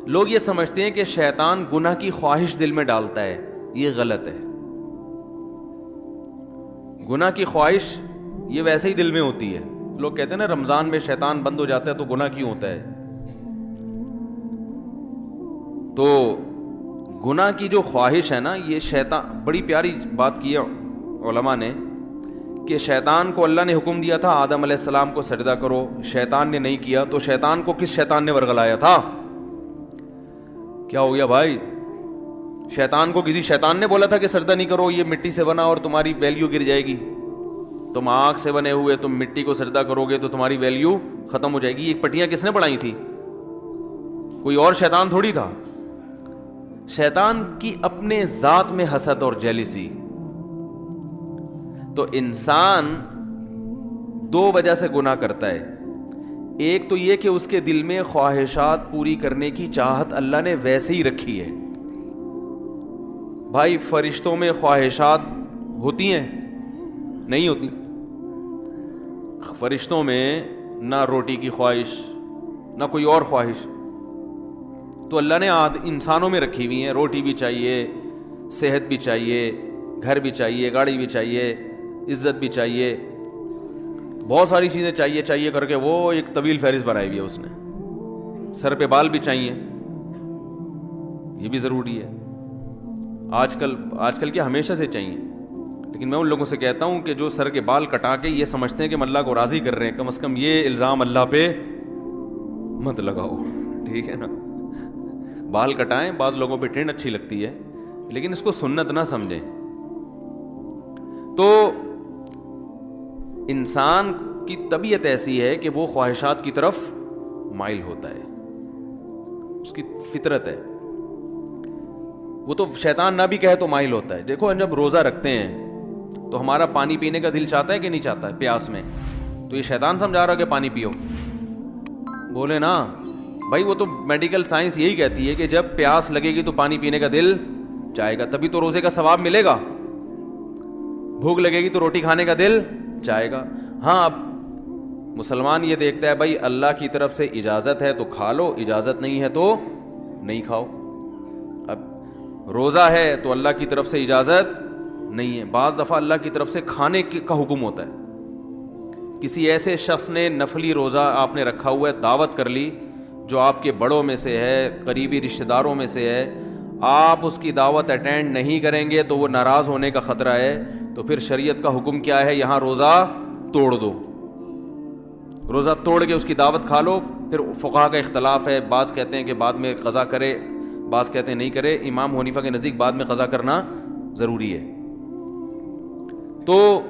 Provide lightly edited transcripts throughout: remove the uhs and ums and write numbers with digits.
لوگ یہ سمجھتے ہیں کہ شیطان گناہ کی خواہش دل میں ڈالتا ہے، یہ غلط ہے. گناہ کی خواہش یہ ویسے ہی دل میں ہوتی ہے. لوگ کہتے ہیں نا رمضان میں شیطان بند ہو جاتا ہے تو گناہ کیوں ہوتا ہے. تو گناہ کی جو خواہش ہے نا، یہ شیطان، بڑی پیاری بات کی ہے علماء نے کہ شیطان کو اللہ نے حکم دیا تھا آدم علیہ السلام کو سجدہ کرو، شیطان نے نہیں کیا، تو شیطان کو کس شیطان نے ورغلایا تھا؟ کیا ہو گیا بھائی؟ شیطان کو کسی شیطان نے بولا تھا کہ سجدہ نہیں کرو، یہ مٹی سے بنا اور تمہاری ویلیو گر جائے گی. تم آگ سے بنے ہوئے، تم مٹی کو سجدہ کرو گے تو تمہاری ویلیو ختم ہو جائے گی. یہ پٹیاں کس نے بنائی تھی؟ کوئی اور شیطان تھوڑی تھا. شیطان کی اپنے ذات میں حسد اور جیلسی. تو انسان دو وجہ سے گناہ کرتا ہے. ایک تو یہ کہ اس کے دل میں خواہشات پوری کرنے کی چاہت اللہ نے ویسے ہی رکھی ہے. بھائی فرشتوں میں خواہشات ہوتی ہیں؟ نہیں ہوتی. فرشتوں میں نہ روٹی کی خواہش نہ کوئی اور خواہش. تو اللہ نے انسانوں میں رکھی ہوئی ہیں. روٹی بھی چاہیے، صحت بھی چاہیے، گھر بھی چاہیے، گاڑی بھی چاہیے، عزت بھی چاہیے، بہت ساری چیزیں چاہیے کر کے وہ ایک طویل فہرست بنائی ہوئی ہے اس نے. سر پہ بال بھی چاہیے، یہ بھی ضروری ہے. آج کل کیا ہمیشہ سے چاہیے. لیکن میں ان لوگوں سے کہتا ہوں کہ جو سر کے بال کٹا کے یہ سمجھتے ہیں کہ ہم اللہ کو راضی کر رہے ہیں، کم از کم یہ الزام اللہ پہ مت لگاؤ. ٹھیک ہے نا؟ بال کٹائیں، بعض لوگوں پہ ٹرینڈ اچھی لگتی ہے لیکن اس کو سنت نہ سمجھیں. تو انسان کی طبیعت ایسی ہے کہ وہ خواہشات کی طرف مائل ہوتا ہے، اس کی فطرت ہے. وہ تو شیطان نہ بھی کہے تو مائل ہوتا ہے. دیکھو جب روزہ رکھتے ہیں تو ہمارا پانی پینے کا دل چاہتا ہے کہ نہیں چاہتا ہے پیاس میں؟ تو یہ شیطان سمجھا رہا کہ پانی پیو؟ بولے نا بھائی. وہ تو میڈیکل سائنس یہی کہتی ہے کہ جب پیاس لگے گی تو پانی پینے کا دل چاہے گا، تبھی تو روزے کا ثواب ملے گا. بھوک لگے گی تو روٹی کھانے کا دل چاہے گا. ہاں اب مسلمان یہ دیکھتا ہے بھائی اللہ کی طرف سے اجازت ہے تو کھا لو، اجازت نہیں ہے تو نہیں کھاؤ. اب روزہ ہے تو اللہ کی طرف سے اجازت نہیں ہے. بعض دفعہ اللہ کی طرف سے کھانے کا حکم ہوتا ہے. کسی ایسے شخص نے نفلی روزہ آپ نے رکھا ہوا ہے، دعوت کر لی جو آپ کے بڑوں میں سے ہے، قریبی رشتہ داروں میں سے ہے، آپ اس کی دعوت اٹینڈ نہیں کریں گے تو وہ ناراض ہونے کا خطرہ ہے. تو پھر شریعت کا حکم کیا ہے؟ یہاں روزہ توڑ دو، روزہ توڑ کے اس کی دعوت کھا لو. پھر فقہا کا اختلاف ہے، بعض کہتے ہیں کہ بعد میں قضا کرے، بعض کہتے ہیں نہیں کرے. امام حنیفہ کے نزدیک بعد میں قضا کرنا ضروری ہے. تو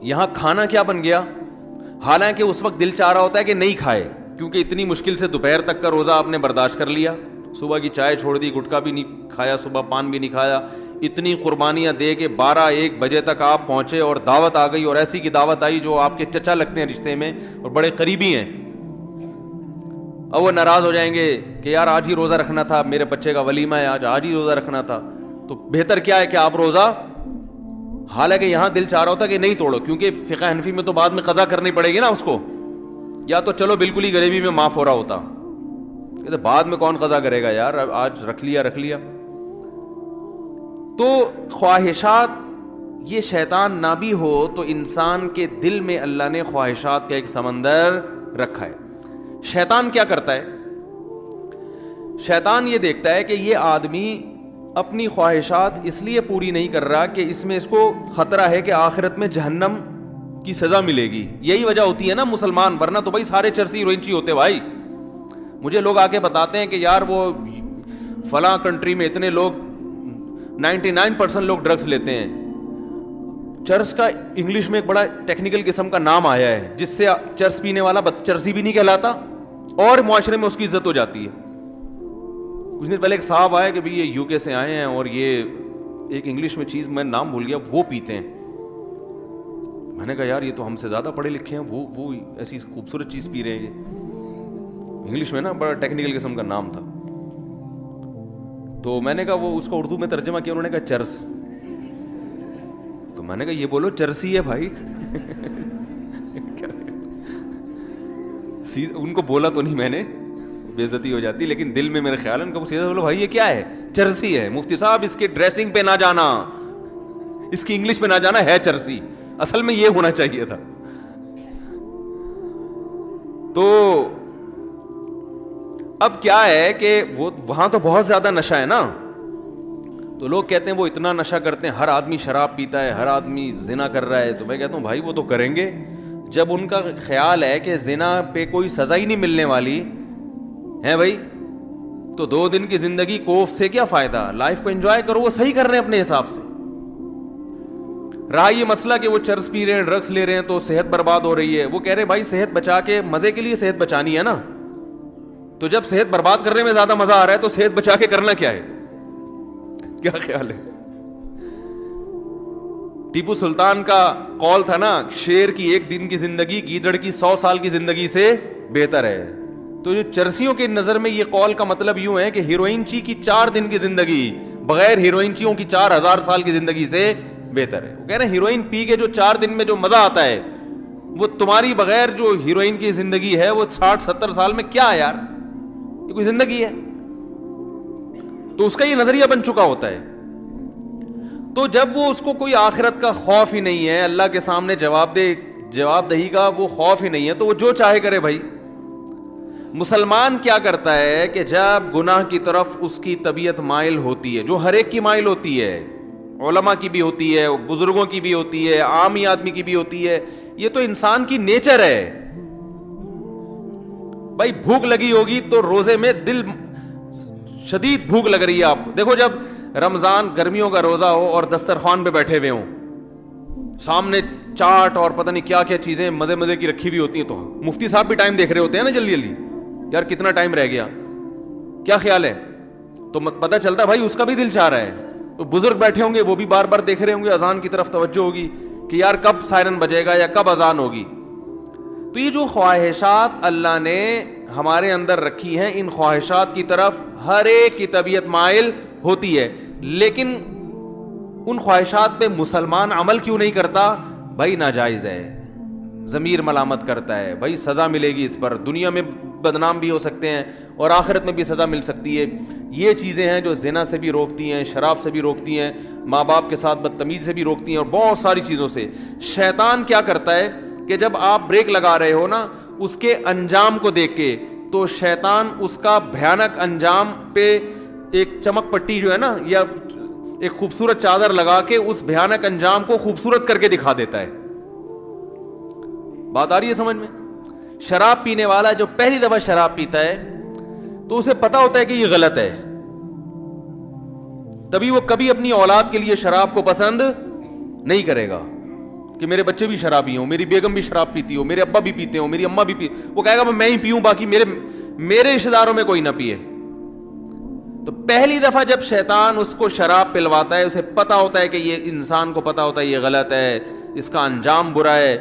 یہاں کھانا کیا بن گیا؟ حالانکہ اس وقت دل چاہ رہا ہوتا ہے کہ نہیں کھائے، کیونکہ اتنی مشکل سے دوپہر تک کا روزہ آپ نے برداشت کر لیا. صبح کی چائے چھوڑ دی، گٹکا بھی نہیں کھایا، صبح پان بھی نہیں کھایا. اتنی قربانیاں دے کے 12-1 بجے تک آپ پہنچے اور دعوت آ گئی، اور ایسی کی دعوت آئی جو آپ کے چچا لگتے ہیں رشتے میں اور بڑے قریبی ہیں. اب وہ ناراض ہو جائیں گے کہ یار آج ہی روزہ رکھنا تھا، میرے بچے کا ولیمہ ہے، آج ہی روزہ رکھنا تھا. تو بہتر کیا ہے کہ آپ روزہ، حالانکہ یہاں دل چاہ رہا ہوتا کہ نہیں توڑو، کیونکہ فقہ حنفی میں تو بعد میں قضا کرنی پڑے گی نا اس کو. یا تو چلو بالکل ہی غریبی میں معاف ہو رہا ہوتا، کہ بعد میں کون قضا کرے گا یار، آج رکھ لیا. تو خواہشات، یہ شیطان نہ بھی ہو تو انسان کے دل میں اللہ نے خواہشات کا ایک سمندر رکھا ہے. شیطان کیا کرتا ہے؟ شیطان یہ دیکھتا ہے کہ یہ آدمی اپنی خواہشات اس لیے پوری نہیں کر رہا کہ اس میں اس کو خطرہ ہے کہ آخرت میں جہنم کی سزا ملے گی. یہی وجہ ہوتی ہے نا مسلمان، ورنہ تو بھائی سارے چرسی روئنچی ہوتے. بھائی مجھے لوگ آ کے بتاتے ہیں کہ یار وہ فلاں کنٹری میں اتنے لوگ 99% لوگ ڈرگز لیتے ہیں. چرس کا انگلش میں ایک بڑا ٹیکنیکل قسم کا نام آیا ہے جس سے چرس پینے والا چرسی بھی نہیں کہلاتا اور معاشرے میں اس کی عزت ہو جاتی ہے. کچھ دن پہلے ایک صاحب آئے کہ بھئی یہ یو کے سے آئے ہیں اور یہ ایک انگلش میں چیز میں نام بھول گیا وہ پیتے ہیں. میں نے کہا یار یہ تو ہم سے زیادہ پڑھے لکھے ہیں، وہ ایسی خوبصورت چیز پی رہے ہیں. یہ انگلش میں نا بڑا ٹیکنیکل قسم کا نام تھا. تو میں نے کہا وہ اس کو اردو میں ترجمہ کیا، انہوں نے کہا چرس. تو میں نے کہا یہ بولو چرسی ہے بھائی. ان کو بولا تو نہیں میں نے، بے عزتی ہو جاتی, لیکن دل میں میرے خیال ہے ان کو سیدھا بولو بھائی یہ کیا ہے, چرسی ہے. مفتی صاحب اس کے ڈریسنگ پہ نہ جانا, اس کی انگلش پہ نہ جانا, ہے چرسی, اصل میں یہ ہونا چاہیے تھا. تو اب کیا ہے کہ وہ وہاں تو بہت زیادہ نشہ ہے نا, تو لوگ کہتے ہیں وہ اتنا نشہ کرتے ہیں, ہر آدمی شراب پیتا ہے, ہر آدمی زنا کر رہا ہے. تو میں کہتا ہوں بھائی وہ تو کریں گے, جب ان کا خیال ہے کہ زنا پہ کوئی سزا ہی نہیں ملنے والی ہے بھائی, تو 2 دن کی زندگی کوفت سے کیا فائدہ, لائف کو انجوائے کرو. وہ صحیح کر رہے ہیں اپنے حساب سے. رہا یہ مسئلہ کہ وہ چرس پی رہے ہیں, ڈرگس لے رہے ہیں تو صحت برباد ہو رہی ہے, وہ کہہ رہے ہیں بھائی صحت بچا کے, مزے کے لیے صحت بچانی ہے نا, تو جب صحت برباد کرنے میں زیادہ مزہ آ رہا ہے تو صحت بچا کے کرنا کیا ہے, کیا خیال ہے؟ ٹیپو سلطان کا قول تھا نا, شیر کی 1 دن کی زندگی گیدڑ کی 100 سال کی زندگی سے بہتر ہے. تو جو چرسیوں کے نظر میں یہ قول کا مطلب یوں ہے کہ ہیروئن چی کی 4 دن کی زندگی بغیر ہیروئن چیوں کی 4000 سال کی زندگی سے بہتر ہے. وہ کہہ رہے ہیں ہیروئن پی کے جو 4 دن میں جو مزہ آتا ہے, وہ تمہاری بغیر جو ہیروئن کی زندگی ہے وہ 60-70 سال میں کیا ہے یار, یہ کوئی زندگی ہے؟ تو اس کا یہ نظریہ بن چکا ہوتا ہے. تو جب وہ اس کو کوئی آخرت کا خوف ہی نہیں ہے, اللہ کے سامنے جواب دہی کا وہ خوف ہی نہیں ہے, تو وہ جو چاہے کرے بھائی. مسلمان کیا کرتا ہے کہ جب گناہ کی طرف اس کی طبیعت مائل ہوتی ہے, جو ہر ایک کی مائل ہوتی ہے, علماء کی بھی ہوتی ہے, بزرگوں کی بھی ہوتی ہے, عامی آدمی کی بھی ہوتی ہے, یہ تو انسان کی نیچر ہے بھائی. بھوک لگی ہوگی تو روزے میں دل شدید بھوک لگ رہی ہے آپ کو. دیکھو جب رمضان گرمیوں کا روزہ ہو اور دسترخوان پہ بیٹھے ہوئے ہوں, سامنے چاٹ اور پتہ نہیں کیا کیا چیزیں مزے مزے کی رکھی ہوئی ہوتی ہیں, تو مفتی صاحب بھی ٹائم دیکھ رہے ہوتے ہیں نا جلدی جلدی, یار کتنا ٹائم رہ گیا, کیا خیال ہے, تو پتہ چلتا ہے بھائی اس کا بھی دل چاہ رہا ہے. تو بزرگ بیٹھے ہوں گے وہ بھی بار بار دیکھ رہے ہوں گے, اذان کی طرف توجہ ہوگی کہ یار کب سائرن بجے گا یا کب اذان ہوگی. تو یہ جو خواہشات اللہ نے ہمارے اندر رکھی ہیں, ان خواہشات کی طرف ہر ایک کی طبیعت مائل ہوتی ہے, لیکن ان خواہشات پہ مسلمان عمل کیوں نہیں کرتا بھائی؟ ناجائز ہے, ضمیر ملامت کرتا ہے بھائی, سزا ملے گی اس پر, دنیا میں بدنام بھی ہو سکتے ہیں اور آخرت میں بھی سزا مل سکتی ہے. یہ چیزیں ہیں جو زنا سے بھی روکتی ہیں, شراب سے بھی روکتی ہیں, ماں باپ کے ساتھ بدتمیزی سے بھی روکتی ہیں, اور بہت ساری چیزوں سے. شیطان کیا کرتا ہے کہ جب آپ بریک لگا رہے ہو نا اس کے انجام کو دیکھ کے, تو شیطان اس کا بھیانک انجام پہ ایک چمک پٹی جو ہے نا, یا ایک خوبصورت چادر لگا کے اس بھیانک انجام کو خوبصورت کر کے دکھا دیتا ہے. بات آ رہی ہے سمجھ میں؟ شراب پینے والا جو پہلی دفعہ شراب پیتا ہے تو اسے پتا ہوتا ہے کہ یہ غلط ہے, تبھی وہ کبھی اپنی اولاد کے لیے شراب کو پسند نہیں کرے گا کہ میرے بچے بھی شرابی ہوں, میری بیگم بھی شراب پیتی ہو, میرے ابا بھی پیتے ہوں, میری اماں بھی پی, وہ کہے گا میں ہی پیوں, باقی میرے رشتہ داروں میں کوئی نہ پیے. تو پہلی دفعہ جب شیطان اس کو شراب پلواتا ہے, اسے پتا ہوتا ہے کہ یہ انسان کو پتا ہوتا ہے یہ غلط ہے, اس کا انجام برا ہے,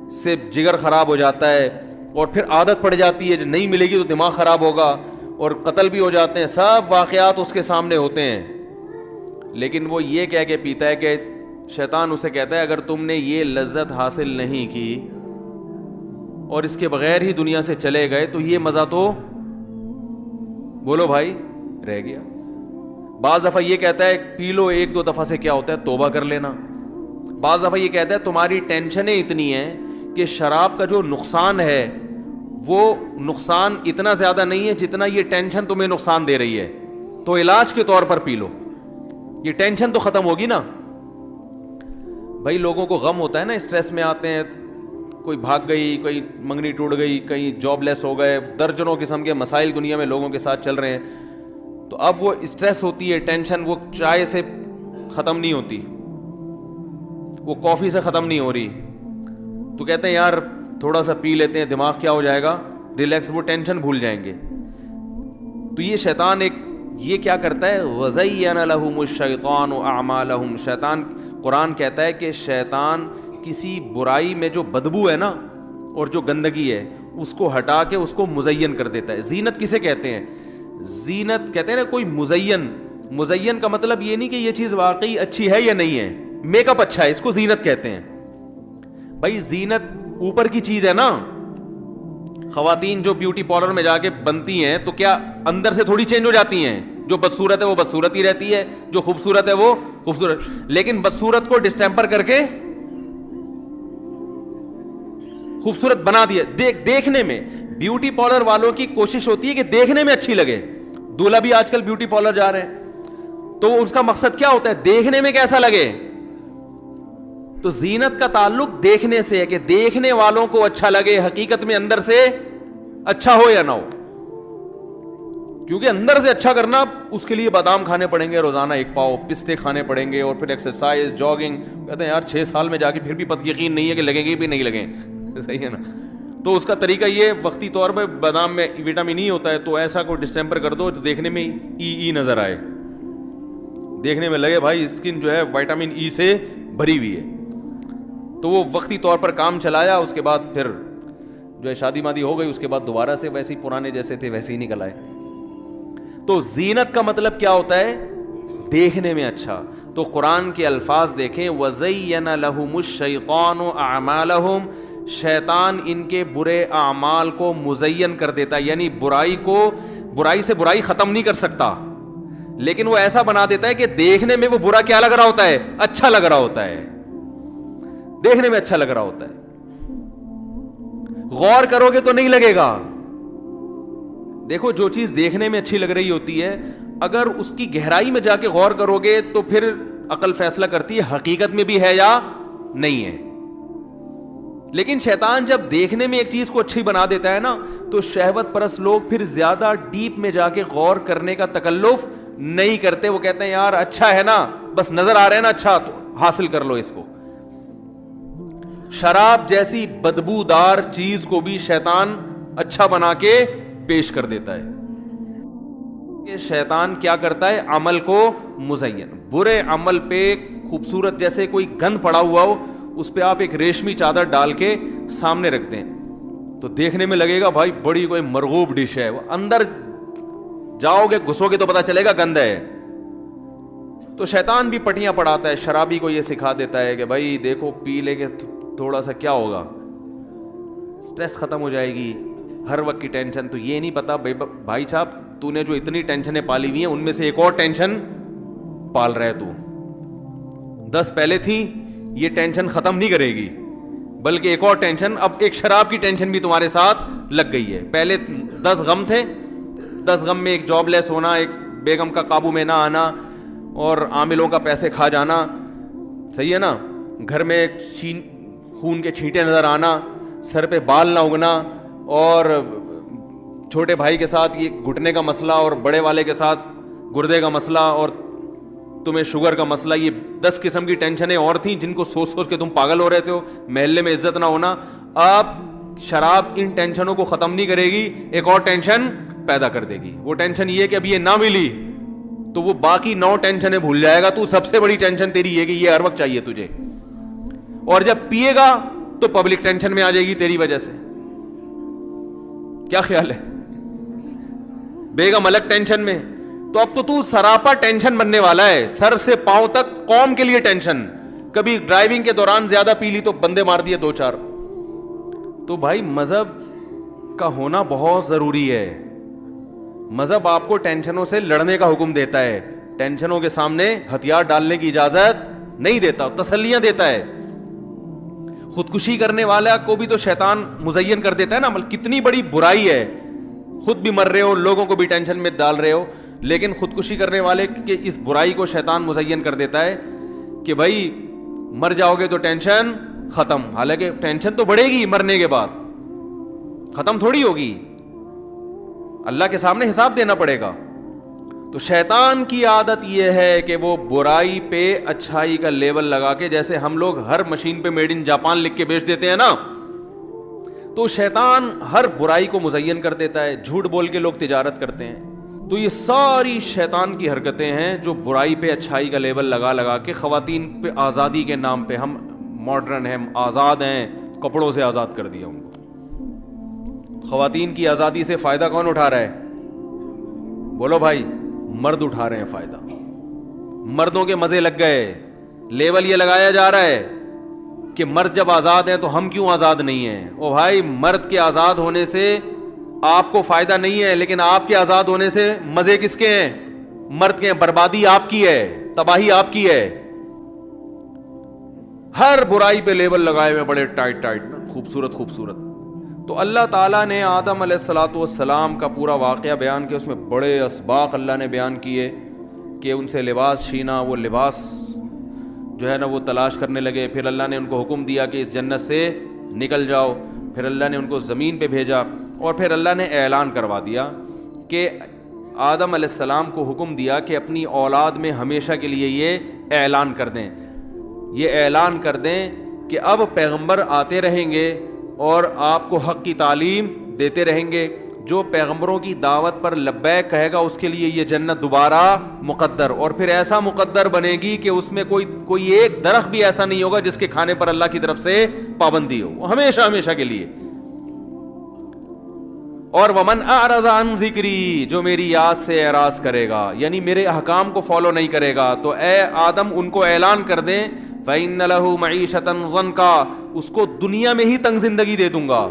اس سے جگر خراب ہو جاتا ہے, اور پھر عادت پڑ جاتی ہے, جو نہیں ملے گی تو دماغ خراب ہوگا, اور قتل بھی ہو جاتے ہیں, سب واقعات اس کے سامنے ہوتے ہیں. لیکن وہ یہ کہہ کے پیتا ہے کہ شیطان اسے کہتا ہے اگر تم نے یہ لذت حاصل نہیں کی اور اس کے بغیر ہی دنیا سے چلے گئے تو یہ مزہ تو بولو بھائی رہ گیا. بعض دفعہ یہ کہتا ہے پی لو 1-2 دفعہ سے کیا ہوتا ہے توبہ کر لینا. بعض دفعہ یہ کہتا ہے تمہاری ٹینشنیں اتنی ہیں کہ شراب کا جو نقصان ہے وہ نقصان اتنا زیادہ نہیں ہے جتنا یہ ٹینشن تمہیں نقصان دے رہی ہے, تو علاج کے طور پر پی لو, یہ ٹینشن تو ختم ہوگی نا. بھائی لوگوں کو غم ہوتا ہے نا, اسٹریس میں آتے ہیں, کوئی بھاگ گئی, کوئی منگنی ٹوٹ گئی, کہیں جاب لیس ہو گئے, درجنوں قسم کے مسائل دنیا میں لوگوں کے ساتھ چل رہے ہیں. تو اب وہ اسٹریس ہوتی ہے, ٹینشن وہ چائے سے ختم نہیں ہوتی, وہ کافی سے ختم نہیں ہو رہی, تو کہتے ہیں یار تھوڑا سا پی لیتے ہیں, دماغ کیا ہو جائے گا ریلیکس, وہ ٹینشن بھول جائیں گے. تو یہ شیطان یہ کیا کرتا ہے, وَزَيَّنَ لَهُمُ الشَّيْطَانُ أَعْمَالَهُمْ, شیطان قرآن کہتا ہے کہ شیطان کسی برائی میں جو بدبو ہے نا اور جو گندگی ہے اس کو ہٹا کے اس کو مزین کر دیتا ہے. زینت کسے کہتے ہیں؟ زینت کہتے ہیں نا کوئی مزین کا مطلب یہ نہیں کہ یہ چیز واقعی اچھی ہے یا نہیں ہے, میک اپ اچھا ہے, اس کو زینت کہتے ہیں. بھائی زینت اوپر کی چیز ہے نا, خواتین جو بیوٹی پارلر میں جا کے بنتی ہیں تو کیا اندر سے تھوڑی چینج ہو جاتی ہیں؟ جو بدصورت ہے وہ بدصورت ہی رہتی ہے, جو خوبصورت ہے وہ خوبصورت, لیکن بدصورت کو ڈسٹیمپر کر کے خوبصورت بنا دیا. دیکھنے میں بیوٹی پارلر والوں کی کوشش ہوتی ہے کہ دیکھنے میں اچھی لگے. دولہا بھی آج کل بیوٹی پارلر جا رہے ہیں, تو اس کا مقصد کیا ہوتا ہے؟ دیکھنے میں کیسا لگے. تو زینت کا تعلق دیکھنے سے ہے کہ دیکھنے والوں کو اچھا لگے, حقیقت میں اندر سے اچھا ہو یا نہ ہو. کیونکہ اندر سے اچھا کرنا اس کے لیے بادام کھانے پڑیں گے روزانہ 1 پاؤ, پستے کھانے پڑیں گے, اور پھر ایکسرسائز, جاگنگ. کہتے ہیں یار 6 سال میں جا کے پھر بھی یقین نہیں ہے کہ لگیں گے بھی نہیں لگیں. صحیح ہے نا. تو اس کا طریقہ یہ وقتی طور پہ بادام میں وٹامن ای ہوتا ہے, تو ایسا کو ڈسٹیمپر کر دو دیکھنے میں ای نظر آئے, دیکھنے میں لگے بھائی اسکن جو ہے وٹامن ای سے بھری ہوئی ہے. تو وہ وقتی طور پر کام چلایا, اس کے بعد پھر جو ہے شادی مادی ہو گئی, اس کے بعد دوبارہ سے ویسے ہی پرانے جیسے تھے ویسے ہی نکل آئے. تو زینت کا مطلب کیا ہوتا ہے؟ دیکھنے میں اچھا. تو قرآن کے الفاظ دیکھیں, وَزَيَّنَ لَهُمُ الشَّيْطَانُ أَعْمَالَهُمْ, شیطان ان کے برے اعمال کو مزین کر دیتا ہے, یعنی برائی سے برائی ختم نہیں کر سکتا, لیکن وہ ایسا بنا دیتا ہے کہ دیکھنے میں وہ برا کیا لگ رہا ہوتا ہے؟ اچھا لگ رہا ہوتا ہے. دیکھنے میں اچھا لگ رہا ہوتا ہے. غور کرو گے تو نہیں لگے گا. دیکھو جو چیز دیکھنے میں اچھی لگ رہی ہوتی ہے, اگر اس کی گہرائی میں جا کے غور کرو گے تو پھر عقل فیصلہ کرتی ہے حقیقت میں بھی ہے یا نہیں ہے. لیکن شیطان جب دیکھنے میں ایک چیز کو اچھی بنا دیتا ہے نا, تو شہوت پرست لوگ پھر زیادہ ڈیپ میں جا کے غور کرنے کا تکلف نہیں کرتے. وہ کہتے ہیں یار اچھا ہے نا, بس نظر آ رہا ہے نا اچھا, تو حاصل کر لو اس کو. شراب جیسی بدبودار چیز کو بھی شیطان اچھا بنا کے پیش کر دیتا ہے. کہ شیطان کیا کرتا ہے؟ عمل کو مزین, برے عمل پہ خوبصورت جیسے کوئی گند پڑا ہوا ہو, اس پہ آپ ایک ریشمی چادر ڈال کے سامنے رکھ دیں تو دیکھنے میں لگے گا بھائی بڑی کوئی مرغوب ڈش ہے. اندر جاؤ گے گھسو گے تو پتا چلے گا گند ہے. تو شیطان بھی پٹیاں پڑھاتا ہے, شرابی کو یہ سکھا دیتا ہے کہ بھائی دیکھو پی لے کے تھوڑا سا کیا ہوگا, سٹریس ختم ہو جائے گی, ہر وقت کی ٹینشن. تو یہ نہیں پتا بھائی صاحب تو نے جو اتنی ٹینشنیں پالی ہوئی ہیں ان میں سے ایک اور ٹینشن پال رہا ہے تو. 10 پہلے تھی, یہ ٹینشن ختم نہیں کرے گی, بلکہ ایک اور ٹینشن, اب ایک شراب کی ٹینشن بھی تمہارے ساتھ لگ گئی ہے. پہلے 10 غم تھے, 10 غم میں ایک جاب لیس ہونا, ایک بیگم کا قابو میں نہ آنا, اور عاملوں کا پیسے کھا جانا, صحیح ہے نا, گھر میں خون کے چھینٹے نظر آنا, سر پہ بال نہ اگنا, اور چھوٹے بھائی کے ساتھ یہ گھٹنے کا مسئلہ, اور بڑے والے کے ساتھ گردے کا مسئلہ, اور تمہیں شوگر کا مسئلہ. یہ 10 قسم کی ٹینشنیں اور تھیں جن کو سوچ سوچ کے تم پاگل ہو رہے تھے. محلے میں عزت نہ ہونا. اب شراب ان ٹینشنوں کو ختم نہیں کرے گی, ایک اور ٹینشن پیدا کر دے گی. وہ ٹینشن یہ کہ اب یہ نہ ملی تو وہ باقی 9 ٹینشنیں بھول جائے گا. تو سب سے بڑی ٹینشن تیری یہ کہ یہ ہر وقت چاہیے تجھے, اور جب پیے گا تو پبلک ٹینشن میں آ جائے گی تیری وجہ سے. کیا خیال ہے؟ بیگم الگ ٹینشن میں. تو اب تو سراپا ٹینشن بننے والا ہے, سر سے پاؤں تک قوم کے لیے ٹینشن. کبھی ڈرائیونگ کے دوران زیادہ پی لی تو بندے مار دیے 2-4. تو بھائی مذہب کا ہونا بہت ضروری ہے. مذہب آپ کو ٹینشنوں سے لڑنے کا حکم دیتا ہے, ٹینشنوں کے سامنے ہتھیار ڈالنے کی اجازت نہیں دیتا, تسلیاں دیتا ہے. خودکشی کرنے والا کو بھی تو شیطان مزین کر دیتا ہے نا. کتنی بڑی برائی ہے, خود بھی مر رہے ہو, لوگوں کو بھی ٹینشن میں ڈال رہے ہو, لیکن خودکشی کرنے والے کے اس برائی کو شیطان مزین کر دیتا ہے کہ بھائی مر جاؤ گے تو ٹینشن ختم. حالانکہ ٹینشن تو بڑھے گی مرنے کے بعد, ختم تھوڑی ہوگی, اللہ کے سامنے حساب دینا پڑے گا. تو شیطان کی عادت یہ ہے کہ وہ برائی پہ اچھائی کا لیبل لگا کے, جیسے ہم لوگ ہر مشین پہ میڈ ان جاپان لکھ کے بیچ دیتے ہیں نا, تو شیطان ہر برائی کو مزین کر دیتا ہے. جھوٹ بول کے لوگ تجارت کرتے ہیں. تو یہ ساری شیطان کی حرکتیں ہیں جو برائی پہ اچھائی کا لیبل لگا کے خواتین پہ آزادی کے نام پہ, ہم ماڈرن ہیں, آزاد ہیں, کپڑوں سے آزاد کر دیا ان کو. خواتین کی آزادی سے فائدہ کون اٹھا رہا ہے؟ بولو بھائی, مرد اٹھا رہے ہیں فائدہ. مردوں کے مزے لگ گئے, لیبل یہ لگایا جا رہا ہے کہ مرد جب آزاد ہیں تو ہم کیوں آزاد نہیں ہیں. او بھائی, مرد کے آزاد ہونے سے آپ کو فائدہ نہیں ہے, لیکن آپ کے آزاد ہونے سے مزے کس کے ہیں؟ مرد کے ہیں. بربادی آپ کی ہے, تباہی آپ کی ہے. ہر برائی پہ لیبل لگائے ہوئے بڑے ٹائٹ خوبصورت خوبصورت. تو اللہ تعالیٰ نے آدم علیہ الصلوۃ والسلام کا پورا واقعہ بیان کیا, اس میں بڑے اسباق اللہ نے بیان کیے کہ ان سے لباس چھینا, وہ لباس جو ہے نا وہ تلاش کرنے لگے. پھر اللہ نے ان کو حکم دیا کہ اس جنت سے نکل جاؤ. پھر اللہ نے ان کو زمین پہ بھیجا, اور پھر اللہ نے اعلان کروا دیا کہ آدم علیہ السلام کو حکم دیا کہ اپنی اولاد میں ہمیشہ کے لیے یہ اعلان کر دیں, یہ اعلان کر دیں کہ اب پیغمبر آتے رہیں گے اور آپ کو حق کی تعلیم دیتے رہیں گے. جو پیغمبروں کی دعوت پر لبیک کہے گا اس کے لیے یہ جنت دوبارہ مقدر, اور پھر ایسا مقدر بنے گی کہ اس میں کوئی ایک درخت بھی ایسا نہیں ہوگا جس کے کھانے پر اللہ کی طرف سے پابندی ہو, وہ ہمیشہ ہمیشہ کے لیے. اور ومن اعرض عن ذکری, جو میری یاد سے اعراض کرے گا, یعنی میرے احکام کو فالو نہیں کرے گا, تو اے آدم ان کو اعلان کر دیں فإن له معیشۃ ضنکا, اس کو دنیا میں ہی تنگ زندگی دے دوں گا.